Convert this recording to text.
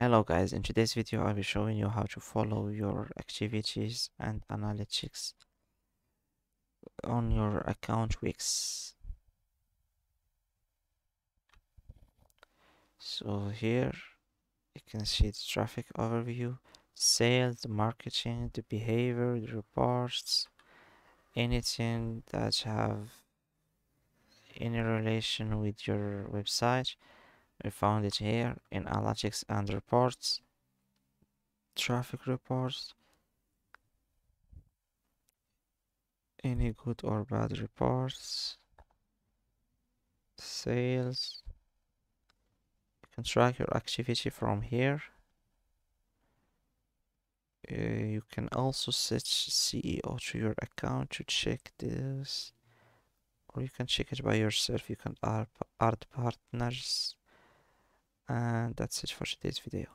Hello guys, in today's video I'll be showing you how to follow your activities and analytics on your account Wix. So here you can see the traffic overview, sales, the marketing, the behavior, the reports, anything that have any relation with your website. We found it here in analytics and reports, traffic reports, any good or bad reports, sales. You can track your activity from here. You can also set CEO to your account to check this, or you can check it by yourself. You can add partners, and that's it for today's video.